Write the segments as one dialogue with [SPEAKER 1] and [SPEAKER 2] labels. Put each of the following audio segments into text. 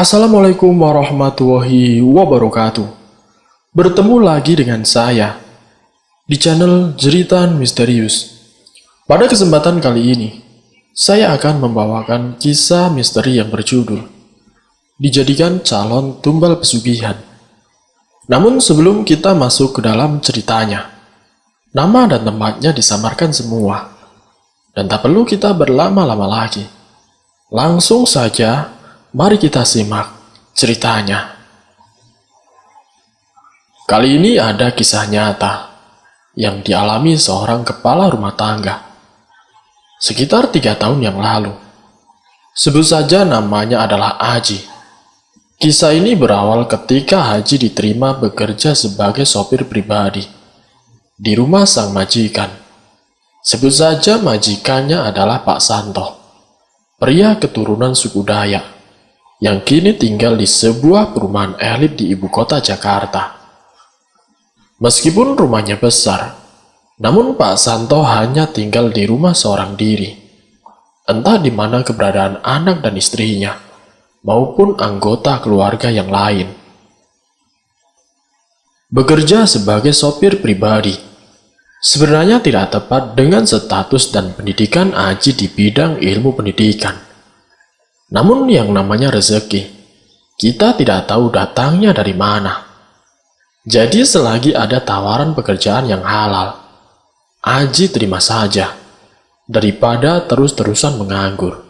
[SPEAKER 1] Assalamualaikum warahmatullahi wabarakatuh. Bertemu lagi dengan saya di channel Jeritan Misterius. Pada kesempatan kali ini, saya akan membawakan kisah misteri yang berjudul Dijadikan Calon Tumbal Pesugihan. Namun sebelum kita masuk ke dalam ceritanya, nama dan tempatnya disamarkan semua. Dan tak perlu kita berlama-lama lagi. Langsung saja, mari kita simak ceritanya. Kali ini ada kisah nyata yang dialami seorang kepala rumah tangga sekitar 3 tahun yang lalu. Sebut saja namanya adalah Aji. Kisah ini berawal ketika Haji diterima bekerja sebagai sopir pribadi di rumah sang majikan. Sebut saja majikannya adalah Pak Santo, pria keturunan suku Dayak yang kini tinggal di sebuah perumahan elit di ibu kota Jakarta. Meskipun rumahnya besar, namun Pak Santo hanya tinggal di rumah seorang diri. Entah di mana keberadaan anak dan istrinya, maupun anggota keluarga yang lain. Bekerja sebagai sopir pribadi sebenarnya tidak tepat dengan status dan pendidikan Aji di bidang ilmu pendidikan. Namun yang namanya rezeki, kita tidak tahu datangnya dari mana. Jadi selagi ada tawaran pekerjaan yang halal, Aji terima saja, daripada terus-terusan menganggur.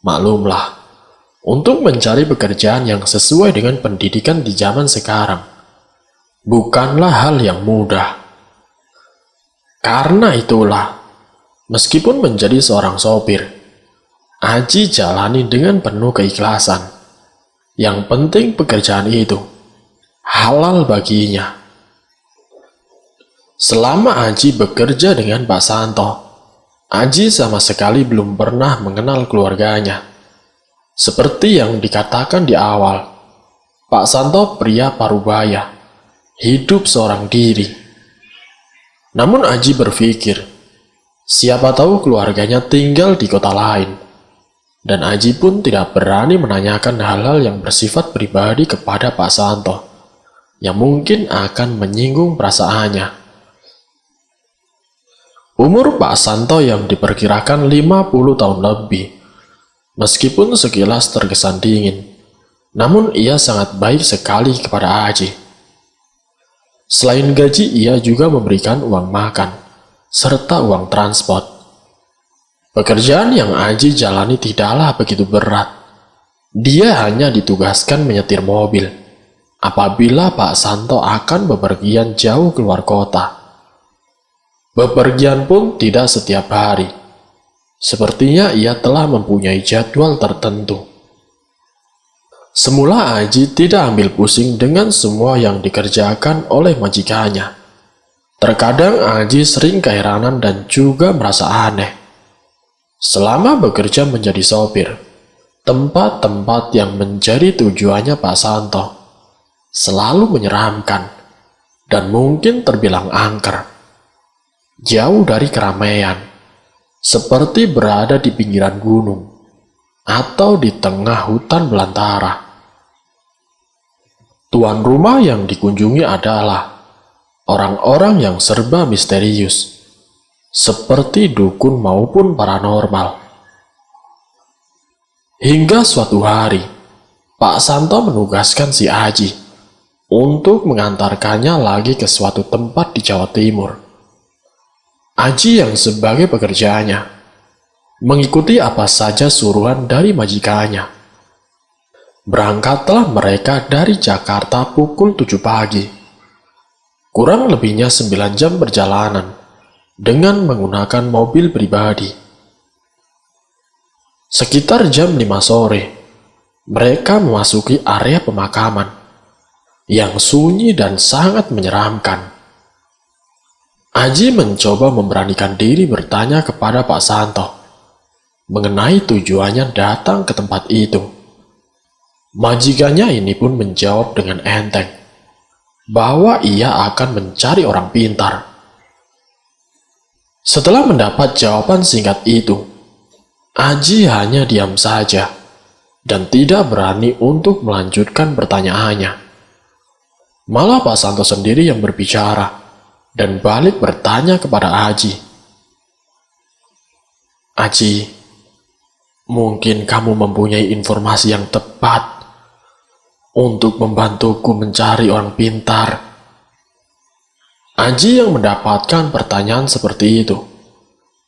[SPEAKER 1] Maklumlah, untuk mencari pekerjaan yang sesuai dengan pendidikan di zaman sekarang, bukanlah hal yang mudah. Karena itulah, meskipun menjadi seorang sopir, Aji jalani dengan penuh keikhlasan. Yang penting pekerjaan itu halal baginya. Selama Aji bekerja dengan Pak Santo, Aji sama sekali belum pernah mengenal keluarganya. Seperti yang dikatakan di awal, Pak Santo pria parubaya, hidup seorang diri. Namun Aji berpikir, siapa tahu keluarganya tinggal di kota lain. Dan Aji pun tidak berani menanyakan hal-hal yang bersifat pribadi kepada Pak Santo, yang mungkin akan menyinggung perasaannya. Umur Pak Santo yang diperkirakan 50 tahun lebih. Meskipun sekilas terkesan dingin, namun ia sangat baik sekali kepada Aji. Selain gaji, ia juga memberikan uang makan, serta uang transport. Pekerjaan yang Aji jalani tidaklah begitu berat. Dia hanya ditugaskan menyetir mobil, apabila Pak Santo akan bepergian jauh keluar kota. Bepergian pun tidak setiap hari. Sepertinya ia telah mempunyai jadwal tertentu. Semula Aji tidak ambil pusing dengan semua yang dikerjakan oleh majikannya. Terkadang Aji sering keheranan dan juga merasa aneh. Selama bekerja menjadi sopir, tempat-tempat yang menjadi tujuannya Pak Santo selalu menyeramkan dan mungkin terbilang angker. Jauh dari keramaian, seperti berada di pinggiran gunung atau di tengah hutan belantara. Tuan rumah yang dikunjungi adalah orang-orang yang serba misterius, seperti dukun maupun paranormal. Hingga suatu hari, Pak Santo menugaskan si Aji untuk mengantarkannya lagi ke suatu tempat di Jawa Timur. Aji yang sebagai pekerjaannya mengikuti apa saja suruhan dari majikannya. Berangkatlah mereka dari Jakarta pukul 7 pagi. Kurang lebihnya 9 jam perjalanan dengan menggunakan mobil pribadi. Sekitar jam 5 sore, mereka memasuki area pemakaman yang sunyi dan sangat menyeramkan. Aji mencoba memberanikan diri bertanya kepada Pak Santo mengenai tujuannya datang ke tempat itu. Majikannya ini pun menjawab dengan enteng bahwa ia akan mencari orang pintar. Setelah mendapat jawaban singkat itu, Aji hanya diam saja dan tidak berani untuk melanjutkan pertanyaannya. Malah Pak Santo sendiri yang berbicara dan balik bertanya kepada Aji. Aji, mungkin kamu mempunyai informasi yang tepat untuk membantuku mencari orang pintar. Aji yang mendapatkan pertanyaan seperti itu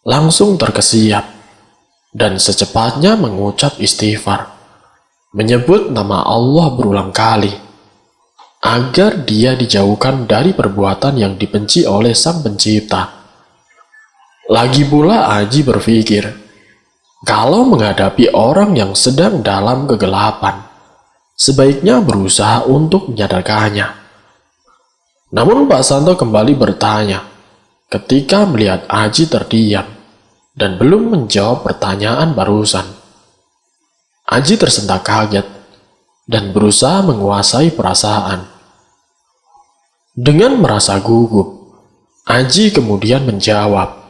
[SPEAKER 1] langsung terkesiap dan secepatnya mengucap istighfar, menyebut nama Allah berulang kali agar dia dijauhkan dari perbuatan yang dibenci oleh Sang Pencipta. Lagi pula Aji berpikir, kalau menghadapi orang yang sedang dalam kegelapan, sebaiknya berusaha untuk menyadarkannya. Namun Pak Santo kembali bertanya ketika melihat Aji terdiam dan belum menjawab pertanyaan barusan. Aji tersentak kaget dan berusaha menguasai perasaan. Dengan merasa gugup, Aji kemudian menjawab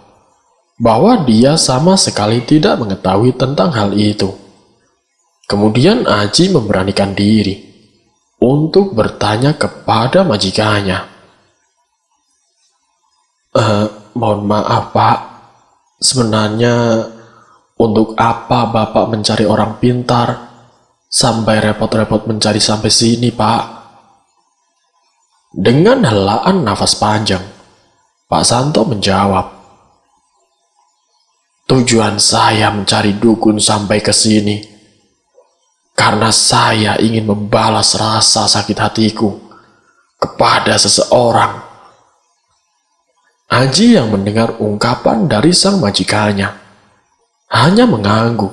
[SPEAKER 1] bahwa dia sama sekali tidak mengetahui tentang hal itu. Kemudian Aji memberanikan diri untuk bertanya kepada majikannya. Mohon maaf Pak, sebenarnya untuk apa Bapak mencari orang pintar sampai repot-repot mencari sampai sini Pak? Dengan helaan nafas panjang, Pak Santo menjawab, tujuan saya mencari dukun sampai ke sini karena saya ingin membalas rasa sakit hatiku kepada seseorang. Aji yang mendengar ungkapan dari sang majikannya hanya mengangguk.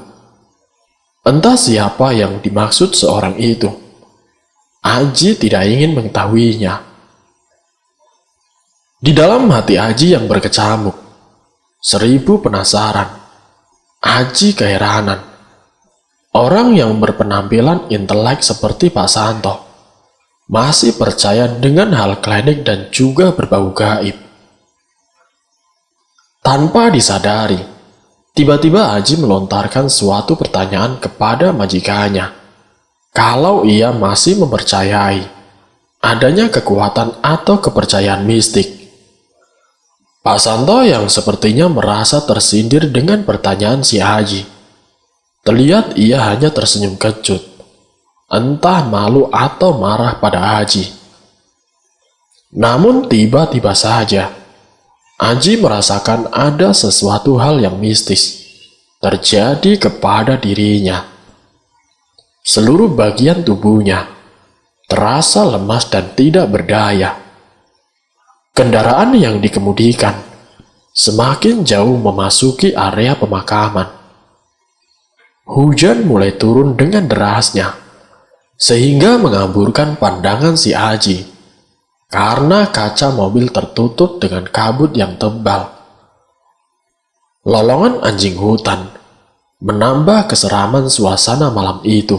[SPEAKER 1] Entah siapa yang dimaksud seorang itu. Aji tidak ingin mengetahuinya. Di dalam hati Aji yang berkecamuk, 1000 penasaran, Aji keheranan. Orang yang berpenampilan intelek seperti Pak Santo masih percaya dengan hal klinik dan juga berbau gaib. Tanpa disadari, tiba-tiba Aji melontarkan suatu pertanyaan kepada majikannya. Kalau ia masih mempercayai adanya kekuatan atau kepercayaan mistik. Pak Santo yang sepertinya merasa tersindir dengan pertanyaan si Aji. Terlihat ia hanya tersenyum kecut, entah malu atau marah pada Aji. Namun tiba-tiba saja, Aji merasakan ada sesuatu hal yang mistis terjadi kepada dirinya. Seluruh bagian tubuhnya terasa lemas dan tidak berdaya. Kendaraan yang dikemudikan semakin jauh memasuki area pemakaman. Hujan mulai turun dengan derasnya, sehingga mengamburkan pandangan si Aji karena kaca mobil tertutup dengan kabut yang tebal. Lolongan anjing hutan menambah keseraman suasana malam itu.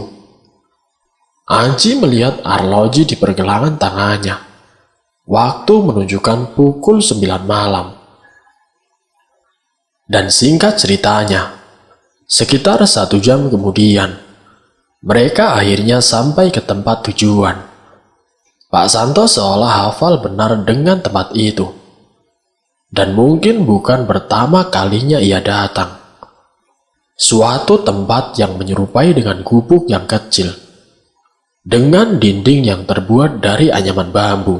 [SPEAKER 1] Aji melihat arloji di pergelangan tangannya. Waktu menunjukkan pukul 9 malam. Dan singkat ceritanya, sekitar 1 jam kemudian, mereka akhirnya sampai ke tempat tujuan. Pak Santo seolah hafal benar dengan tempat itu. Dan mungkin bukan pertama kalinya ia datang. Suatu tempat yang menyerupai dengan gubuk yang kecil, dengan dinding yang terbuat dari anyaman bambu.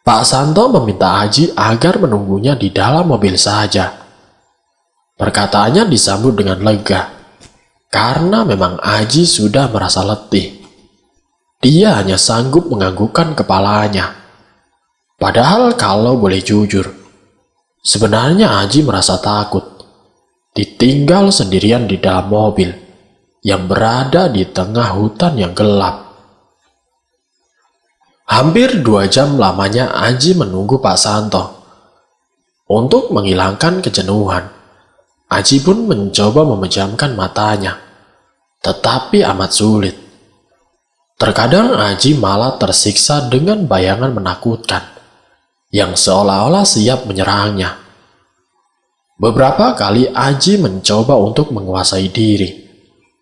[SPEAKER 1] Pak Santo meminta Aji agar menunggunya di dalam mobil saja. Perkataannya disambut dengan lega, karena memang Aji sudah merasa letih. Dia hanya sanggup menganggukkan kepalanya. Padahal kalau boleh jujur, sebenarnya Aji merasa takut ditinggal sendirian di dalam mobil yang berada di tengah hutan yang gelap. Hampir 2 jam lamanya Aji menunggu Pak Santo. Untuk menghilangkan kejenuhan, Aji pun mencoba memejamkan matanya, tetapi amat sulit. Terkadang Aji malah tersiksa dengan bayangan menakutkan yang seolah-olah siap menyerangnya. Beberapa kali Aji mencoba untuk menguasai diri,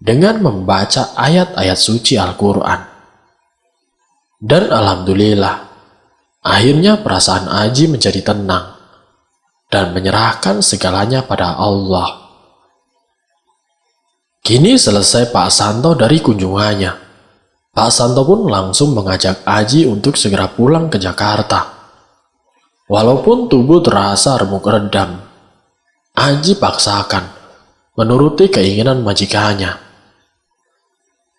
[SPEAKER 1] dengan membaca ayat-ayat suci Al-Quran. Dan alhamdulillah, akhirnya perasaan Aji menjadi tenang dan menyerahkan segalanya pada Allah. Kini selesai Pak Santo dari kunjungannya. Pak Santo pun langsung mengajak Aji untuk segera pulang ke Jakarta. Walaupun tubuh terasa remuk redam, Aji paksakan menuruti keinginan majikannya.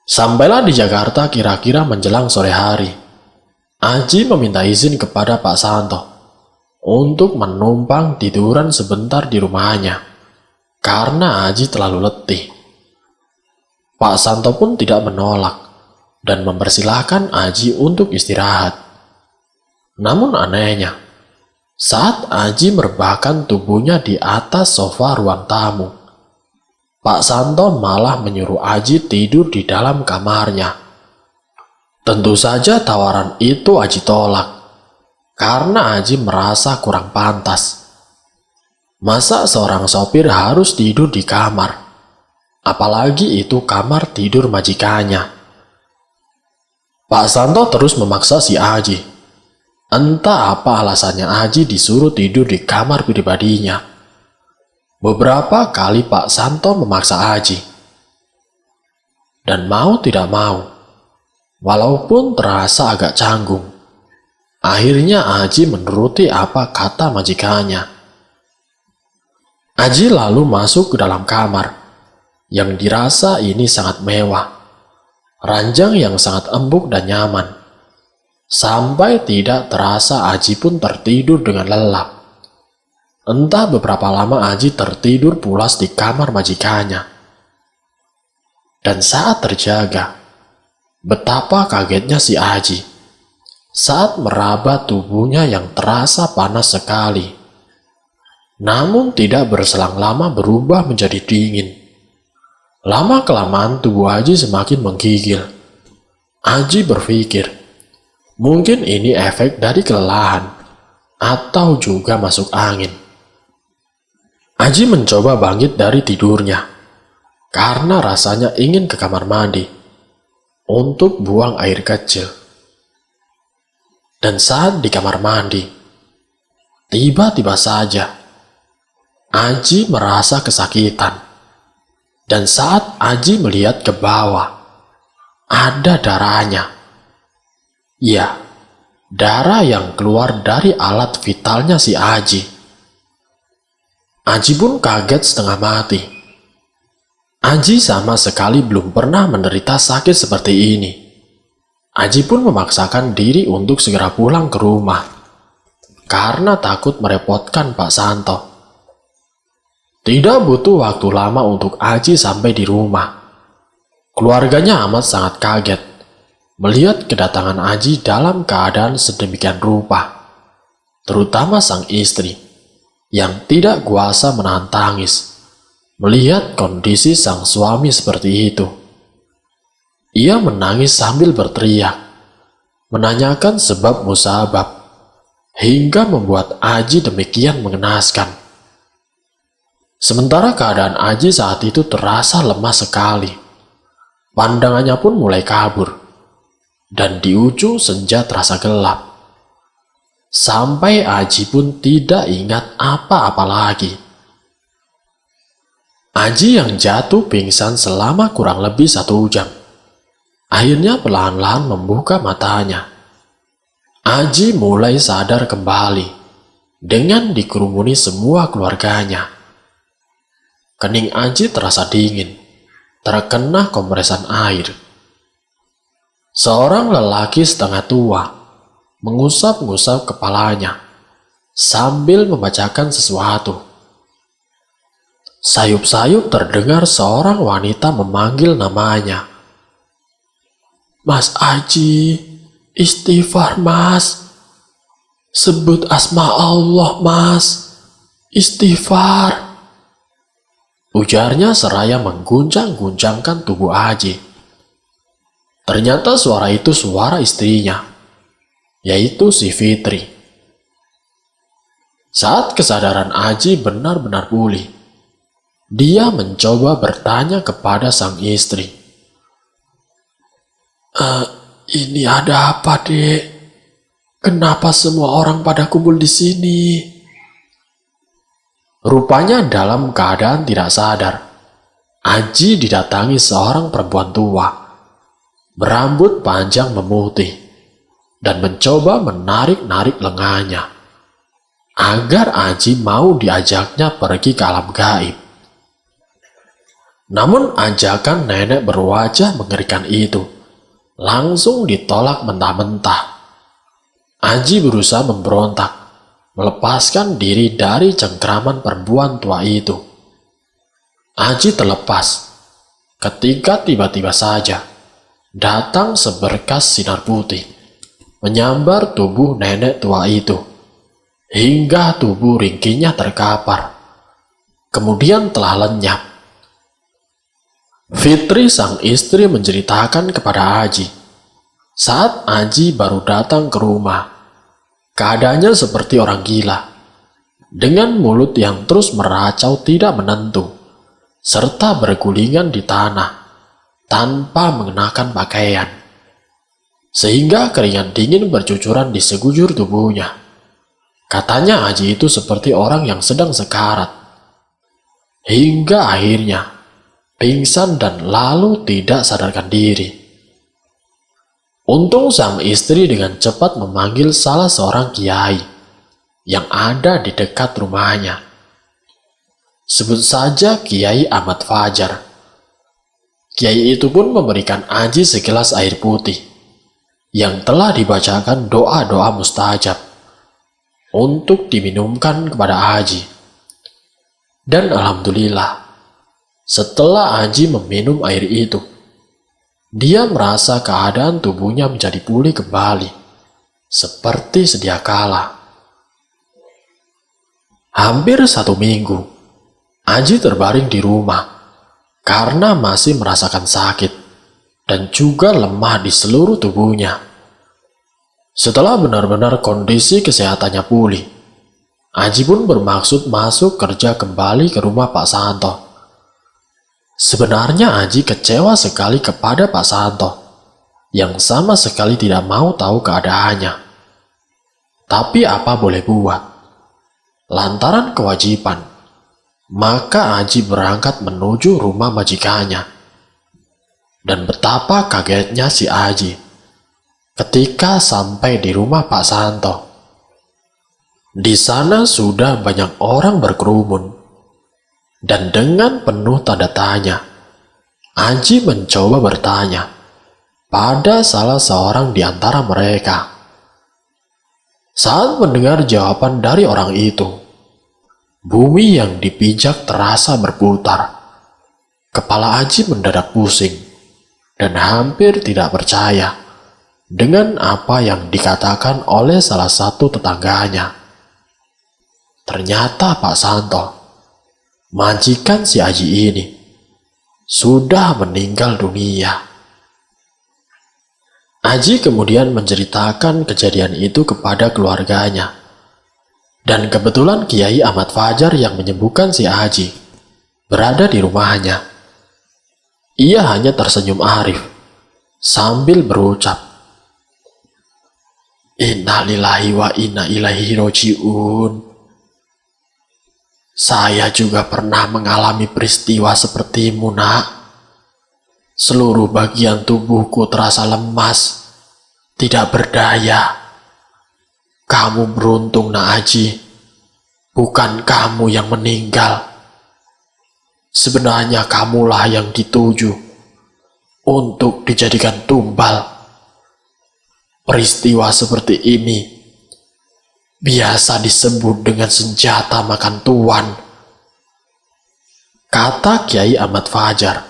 [SPEAKER 1] Sampailah di Jakarta kira-kira menjelang sore hari. Aji meminta izin kepada Pak Santo untuk menumpang tiduran sebentar di rumahnya karena Aji terlalu letih. Pak Santo pun tidak menolak dan mempersilahkan Aji untuk istirahat. Namun anehnya, saat Aji merebahkan tubuhnya di atas sofa ruang tamu, Pak Santo malah menyuruh Aji tidur di dalam kamarnya. Tentu saja tawaran itu Aji tolak, karena Aji merasa kurang pantas. Masa seorang sopir harus tidur di kamar? Apalagi itu kamar tidur majikannya. Pak Santo terus memaksa si Aji. Entah apa alasannya Aji disuruh tidur di kamar pribadinya. Beberapa kali Pak Santo memaksa Aji. Dan mau tidak mau, walaupun terasa agak canggung, akhirnya Aji menuruti apa kata majikannya. Aji lalu masuk ke dalam kamar, yang dirasa ini sangat mewah. Ranjang yang sangat empuk dan nyaman. Sampai tidak terasa Aji pun tertidur dengan lelap. Entah beberapa lama Aji tertidur pulas di kamar majikannya. Dan saat terjaga, betapa kagetnya si Aji saat meraba tubuhnya yang terasa panas sekali. Namun tidak berselang lama berubah menjadi dingin. Lama-kelamaan tubuh Aji semakin menggigil. Aji berpikir, mungkin ini efek dari kelelahan atau juga masuk angin. Aji mencoba bangkit dari tidurnya karena rasanya ingin ke kamar mandi untuk buang air kecil. Dan saat di kamar mandi, tiba-tiba saja Aji merasa kesakitan. Dan saat Aji melihat ke bawah, ada darahnya. Ya, darah yang keluar dari alat vitalnya si Aji. Aji pun kaget setengah mati. Aji sama sekali belum pernah menderita sakit seperti ini. Aji pun memaksakan diri untuk segera pulang ke rumah karena takut merepotkan Pak Santo. Tidak butuh waktu lama untuk Aji sampai di rumah. Keluarganya amat sangat kaget melihat kedatangan Aji dalam keadaan sedemikian rupa, terutama sang istri yang tidak kuasa menahan tangis melihat kondisi sang suami seperti itu. Ia menangis sambil berteriak, menanyakan sebab musabab, hingga membuat Aji demikian mengenaskan. Sementara keadaan Aji saat itu terasa lemah sekali. Pandangannya pun mulai kabur, dan di ujung senja terasa gelap. Sampai Aji pun tidak ingat apa-apa lagi. Aji yang jatuh pingsan selama kurang lebih 1 jam. Akhirnya perlahan-lahan membuka matanya. Aji mulai sadar kembali dengan dikerumuni semua keluarganya. Kening Aji terasa dingin, terkena kompresan air. Seorang lelaki setengah tua mengusap-ngusap kepalanya sambil membacakan sesuatu. Sayup-sayup terdengar seorang wanita memanggil namanya. "Mas Aji, istighfar mas. Sebut asma Allah mas. Istighfar." Ujarnya seraya mengguncang-guncangkan tubuh Aji. Ternyata suara itu suara istrinya, yaitu si Fitri. Saat kesadaran Aji benar-benar pulih, Dia mencoba bertanya kepada sang istri. Ini ada apa, Dek? Kenapa semua orang pada kumpul di sini? Rupanya dalam keadaan tidak sadar, Aji didatangi seorang perempuan tua, berambut panjang memutih, dan mencoba menarik-narik lengannya, agar Aji mau diajaknya pergi ke alam gaib. Namun ajakan nenek berwajah mengerikan itu langsung ditolak mentah-mentah. Aji berusaha memberontak, melepaskan diri dari cengkraman perempuan tua itu. Aji terlepas ketika tiba-tiba saja datang seberkas sinar putih, menyambar tubuh nenek tua itu, hingga tubuh ringkinya terkapar, kemudian telah lenyap. Fitri sang istri menceritakan kepada Aji, saat Aji baru datang ke rumah, keadaannya seperti orang gila, dengan mulut yang terus meracau tidak menentu, serta bergulingan di tanah tanpa mengenakan pakaian, sehingga keringat dingin bercucuran di sekujur tubuhnya. Katanya Aji itu seperti orang yang sedang sekarat, hingga akhirnya pingsan dan lalu tidak sadarkan diri. Untung sang istri dengan cepat memanggil salah seorang kiai yang ada di dekat rumahnya. Sebut saja Kiai Ahmad Fajar. Kiai itu pun memberikan Aji segelas air putih yang telah dibacakan doa-doa mustajab untuk diminumkan kepada Aji. Dan alhamdulillah, setelah Aji meminum air itu, dia merasa keadaan tubuhnya menjadi pulih kembali, seperti sedia kala. Hampir 1 minggu, Aji terbaring di rumah karena masih merasakan sakit dan juga lemah di seluruh tubuhnya. Setelah benar-benar kondisi kesehatannya pulih, Aji pun bermaksud masuk kerja kembali ke rumah Pak Santo. Sebenarnya Aji kecewa sekali kepada Pak Santo yang sama sekali tidak mau tahu keadaannya. Tapi apa boleh buat? Lantaran kewajiban, maka Aji berangkat menuju rumah majikannya. Dan betapa kagetnya si Aji ketika sampai di rumah Pak Santo. Di sana sudah banyak orang berkerumun, dan dengan penuh tanda tanya, Aji mencoba bertanya pada salah seorang di antara mereka. Saat mendengar jawaban dari orang itu, bumi yang dipijak terasa berputar. Kepala Aji mendadak pusing dan hampir tidak percaya dengan apa yang dikatakan oleh salah satu tetangganya. Ternyata Pak Santo, majikan si Aji ini, sudah meninggal dunia. Aji kemudian menceritakan kejadian itu kepada keluarganya. Dan kebetulan Kiai Ahmad Fajar yang menyembuhkan si Aji berada di rumahnya. Ia hanya tersenyum arif sambil berucap, "Innalillahi wa inna ilaihi roji'un." Saya juga pernah mengalami peristiwa sepertimu, Nak. Seluruh bagian tubuhku terasa lemas, tidak berdaya. Kamu beruntung, Nak Aji. Bukan kamu yang meninggal. Sebenarnya kamulah yang dituju untuk dijadikan tumbal. Peristiwa seperti ini biasa disebut dengan senjata makan tuan, kata Kiai Ahmad Fajar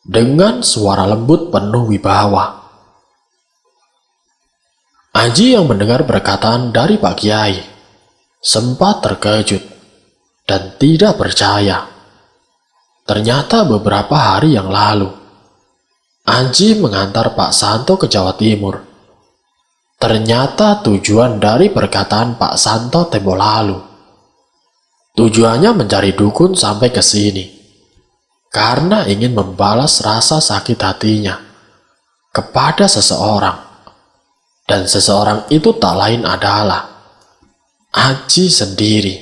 [SPEAKER 1] dengan suara lembut penuh wibawa. Aji yang mendengar perkataan dari Pak Kiai sempat terkejut dan tidak percaya. Ternyata beberapa hari yang lalu, Aji mengantar Pak Santo ke Jawa Timur. Ternyata tujuan dari perkataan Pak Santo tempo lalu Tujuannya mencari dukun sampai ke sini karena ingin membalas rasa sakit hatinya kepada seseorang, dan seseorang itu tak lain adalah Aji sendiri,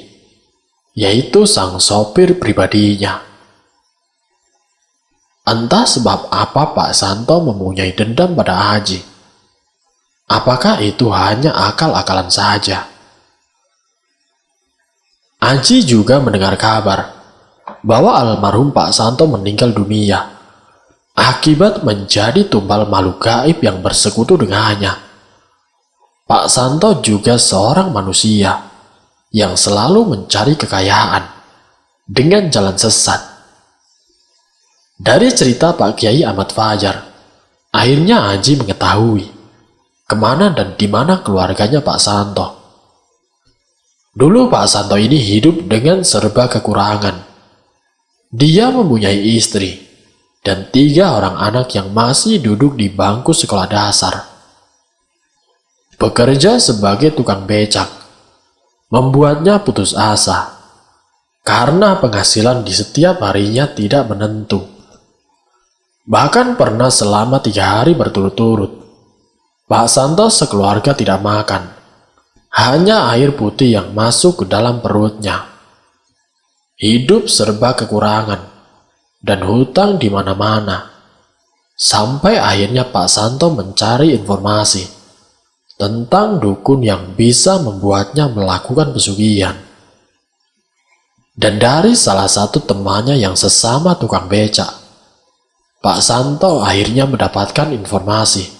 [SPEAKER 1] yaitu sang sopir pribadinya. Entah sebab apa Pak Santo mempunyai dendam pada Aji. Apakah itu hanya akal-akalan saja? Aji juga mendengar kabar bahwa almarhum Pak Santo meninggal dunia akibat menjadi tumbal makhluk gaib yang bersekutu dengannya. Pak Santo juga seorang manusia yang selalu mencari kekayaan dengan jalan sesat. Dari cerita Pak Kiai Ahmad Fajar, akhirnya Aji mengetahui kemana dan di mana keluarganya Pak Santo. Dulu Pak Santo ini hidup dengan serba kekurangan. Dia mempunyai istri dan 3 orang anak yang masih duduk di bangku sekolah dasar. Bekerja sebagai tukang becak membuatnya putus asa karena penghasilan di setiap harinya tidak menentu. Bahkan pernah selama 3 hari berturut-turut Pak Santo sekeluarga tidak makan, hanya air putih yang masuk ke dalam perutnya. Hidup serba kekurangan dan hutang di mana-mana, sampai akhirnya Pak Santo mencari informasi tentang dukun yang bisa membuatnya melakukan pesugihan. Dan dari salah satu temannya yang sesama tukang becak, Pak Santo akhirnya mendapatkan informasi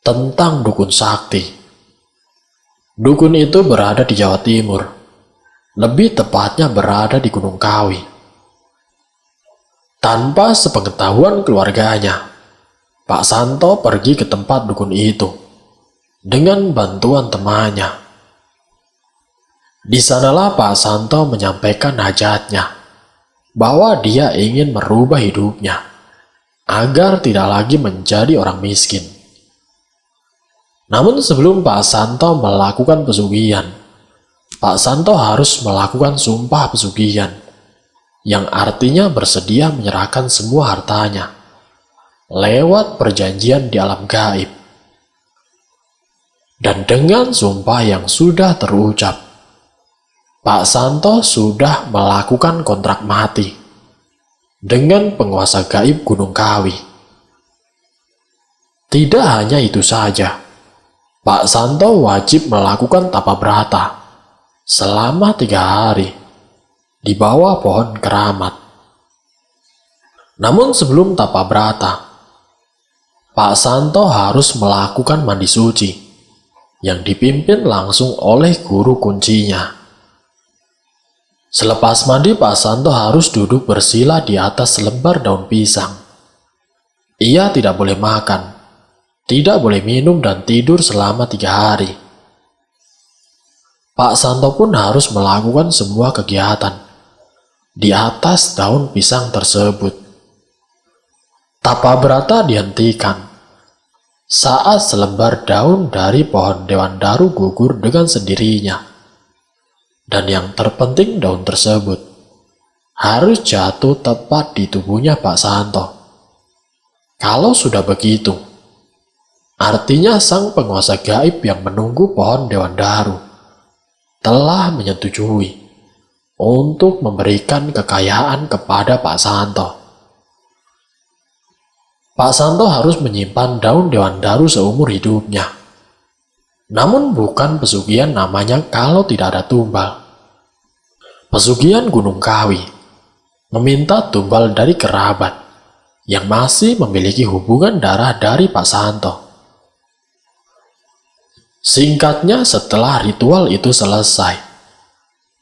[SPEAKER 1] tentang dukun sakti. Dukun itu berada di Jawa Timur, lebih tepatnya berada di Gunung Kawi. Tanpa sepengetahuan keluarganya, Pak Santo pergi ke tempat dukun itu dengan bantuan temannya. Di sanalah Pak Santo menyampaikan hajatnya, bahwa dia ingin merubah hidupnya agar tidak lagi menjadi orang miskin. Namun sebelum Pak Santo melakukan pesugihan, Pak Santo harus melakukan sumpah pesugihan, yang artinya bersedia menyerahkan semua hartanya lewat perjanjian di alam gaib. Dan dengan sumpah yang sudah terucap, Pak Santo sudah melakukan kontrak mati dengan penguasa gaib Gunung Kawi. Tidak hanya itu saja, Pak Santo wajib melakukan tapa brata selama 3 hari di bawah pohon keramat. Namun sebelum tapa brata, Pak Santo harus melakukan mandi suci yang dipimpin langsung oleh guru kuncinya. Selepas mandi, Pak Santo harus duduk bersila di atas selembar daun pisang. Ia tidak boleh makan, tidak boleh minum dan tidur selama 3 hari. Pak Santo pun harus melakukan semua kegiatan di atas daun pisang tersebut. Tapa brata dihentikan saat selembar daun dari pohon dewandaru gugur dengan sendirinya. Dan yang terpenting, daun tersebut harus jatuh tepat di tubuhnya Pak Santo. Kalau sudah begitu, artinya sang penguasa gaib yang menunggu pohon dewandaru telah menyetujui untuk memberikan kekayaan kepada Pak Santo. Pak Santo harus menyimpan daun dewandaru seumur hidupnya. Namun bukan pesugihan namanya kalau tidak ada tumbal. Pesugihan Gunung Kawi meminta tumbal dari kerabat yang masih memiliki hubungan darah dari Pak Santo. Singkatnya, setelah ritual itu selesai,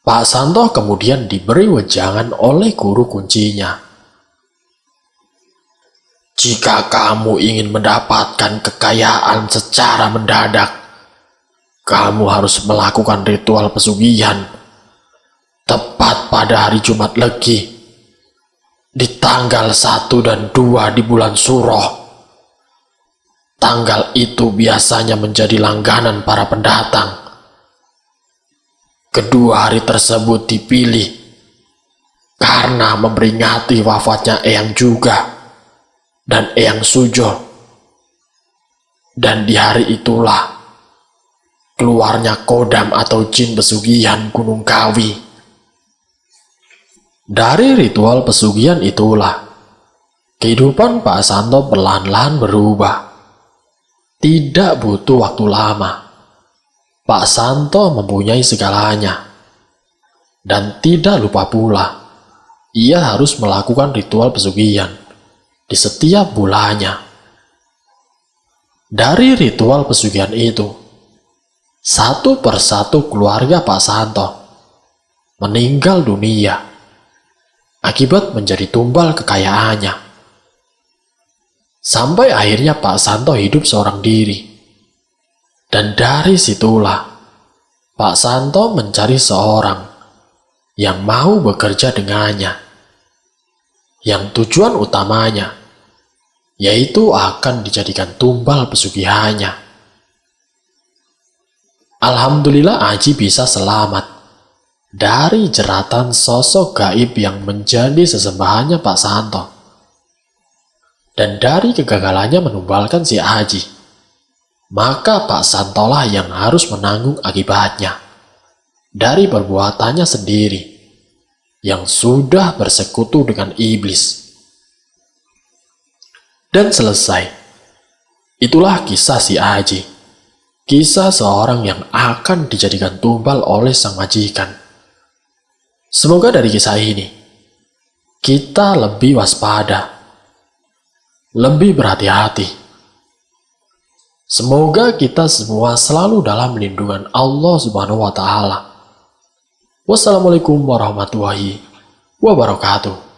[SPEAKER 1] Pak Santo kemudian diberi wejangan oleh guru kuncinya. Jika kamu ingin mendapatkan kekayaan secara mendadak, kamu harus melakukan ritual pesugihan tepat pada hari Jumat Legi, di tanggal 1 dan 2 di bulan Suro. Tanggal itu biasanya menjadi langganan para pendatang. Kedua hari tersebut dipilih karena memperingati wafatnya Eyang juga dan Eyang Sujo. Dan di hari itulah keluarnya kodam atau jin pesugihan Gunung Kawi. Dari ritual pesugihan itulah kehidupan Pak Santo perlahan-lahan berubah. Tidak butuh waktu lama, Pak Santo mempunyai segalanya. Dan tidak lupa pula, ia harus melakukan ritual pesugihan di setiap bulannya. Dari ritual pesugihan itu, satu persatu keluarga Pak Santo meninggal dunia akibat menjadi tumbal kekayaannya. Sampai akhirnya Pak Santo hidup seorang diri. Dan dari situlah Pak Santo mencari seorang yang mau bekerja dengannya, yang tujuan utamanya yaitu akan dijadikan tumbal pesugihannya. Alhamdulillah Aji bisa selamat dari jeratan sosok gaib yang menjadi sesembahannya Pak Santo. Dan dari kegagalannya menumbalkan si Aji, maka Pak Santolah yang harus menanggung akibatnya dari perbuatannya sendiri yang sudah bersekutu dengan iblis. Dan selesai. Itulah kisah si Aji. Kisah seorang yang akan dijadikan tumbal oleh sang majikan. Semoga dari kisah ini, kita lebih waspada, lebih berhati-hati. Semoga kita semua selalu dalam lindungan Allah Subhanahu wa Ta'ala. Wassalamualaikum warahmatullahi wabarakatuh.